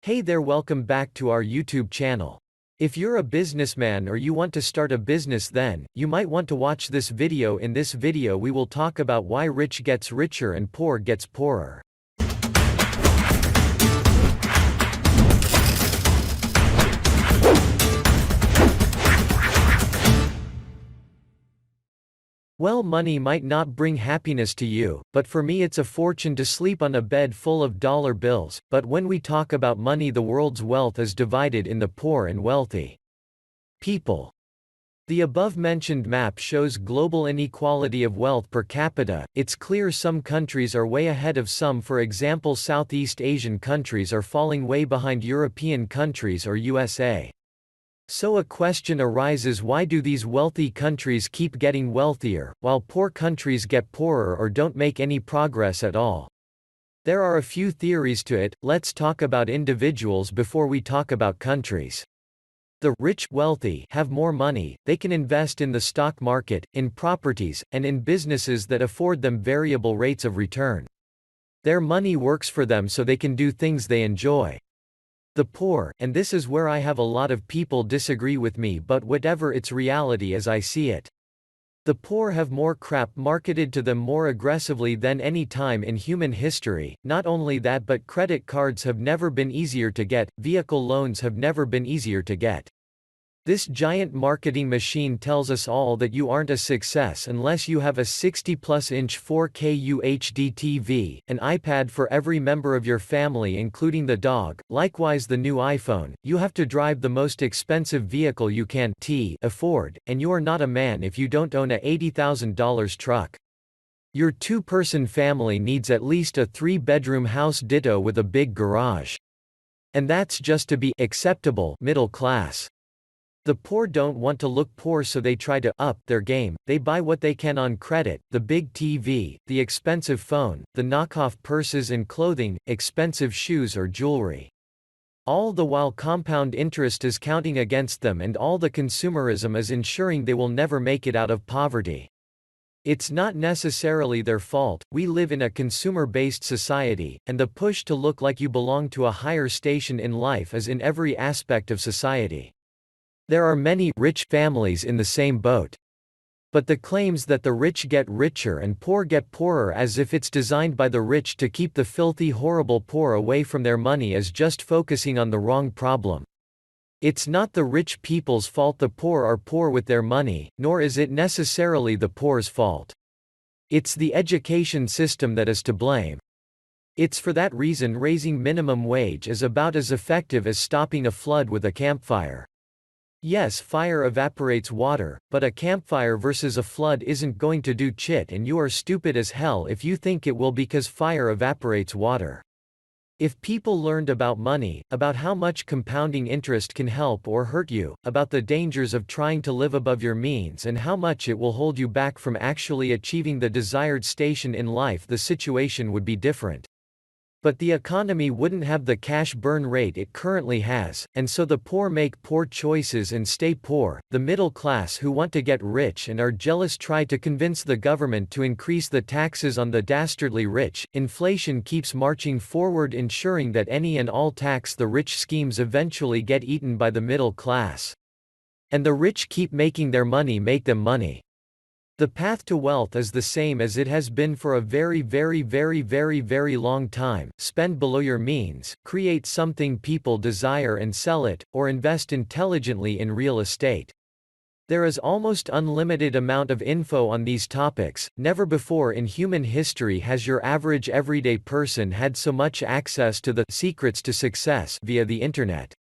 Hey there, welcome back to our YouTube channel. If you're a businessman or you want to start a business, then you might want to watch this video. In this video we will talk about why rich gets richer and poor gets poorer. Well, money might not bring happiness to you, but for me it's a fortune to sleep on a bed full of dollar bills. But when we talk about money, the world's wealth is divided in the poor and wealthy people. The above-mentioned map shows global inequality of wealth per capita. It's clear some countries are way ahead of some. For example, Southeast Asian countries are falling way behind European countries or USA. So a question arises, why do these wealthy countries keep getting wealthier, while poor countries get poorer or don't make any progress at all? There are a few theories to it. Let's talk about individuals before we talk about countries. The rich, wealthy, have more money. They can invest in the stock market, in properties, and in businesses that afford them variable rates of return. Their money works for them so they can do things they enjoy. The poor, and this is where I have a lot of people disagree with me, but whatever, it's reality as I see it. The poor have more crap marketed to them more aggressively than any time in human history. Not only that, but credit cards have never been easier to get, vehicle loans have never been easier to get. This giant marketing machine tells us all that you aren't a success unless you have a 60-plus-inch 4K UHD TV, an iPad for every member of your family including the dog, likewise the new iPhone. You have to drive the most expensive vehicle you can afford, and you are not a man if you don't own a $80,000 truck. Your two-person family needs at least a 3-bedroom house, ditto with a big garage. And that's just to be acceptable middle class. The poor don't want to look poor, so they try to up their game. They buy what they can on credit: the big TV, the expensive phone, the knockoff purses and clothing, expensive shoes or jewelry. All the while compound interest is counting against them, and all the consumerism is ensuring they will never make it out of poverty. It's not necessarily their fault. We live in a consumer-based society, and the push to look like you belong to a higher station in life is in every aspect of society. There are many rich families in the same boat. But the claims that the rich get richer and poor get poorer, as if it's designed by the rich to keep the filthy, horrible poor away from their money, is just focusing on the wrong problem. It's not the rich people's fault the poor are poor with their money, nor is it necessarily the poor's fault. It's the education system that is to blame. It's for that reason raising minimum wage is about as effective as stopping a flood with a campfire. Yes, fire evaporates water, but a campfire versus a flood isn't going to do shit, and you are stupid as hell if you think it will, because fire evaporates water. If people learned about money, about how much compounding interest can help or hurt you, about the dangers of trying to live above your means and how much it will hold you back from actually achieving the desired station in life, the situation would be different. But the economy wouldn't have the cash burn rate it currently has, and so the poor make poor choices and stay poor. The middle class, who want to get rich and are jealous, try to convince the government to increase the taxes on the dastardly rich. Inflation keeps marching forward, ensuring that any and all tax the rich schemes eventually get eaten by the middle class. And the rich keep making their money make them money. The path to wealth is the same as it has been for a very long time. Spend below your means, create something people desire and sell it, or invest intelligently in real estate. There is almost unlimited amount of info on these topics. Never before in human history has your average everyday person had so much access to the secrets to success via the internet.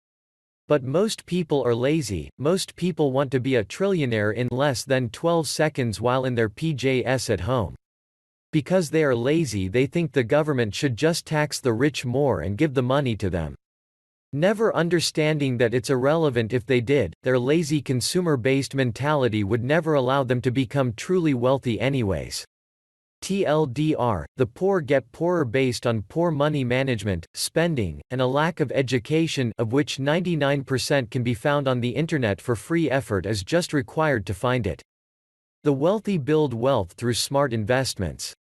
But most people are lazy. Most people want to be a trillionaire in less than 12 seconds while in their PJs at home. Because they are lazy, they think the government should just tax the rich more and give the money to them. Never understanding that it's irrelevant if they did. Their lazy consumer-based mentality would never allow them to become truly wealthy anyways. TLDR, the poor get poorer based on poor money management, spending, and a lack of education, of which 99% can be found on the internet for free. Effort is just required to find it. The wealthy build wealth through smart investments.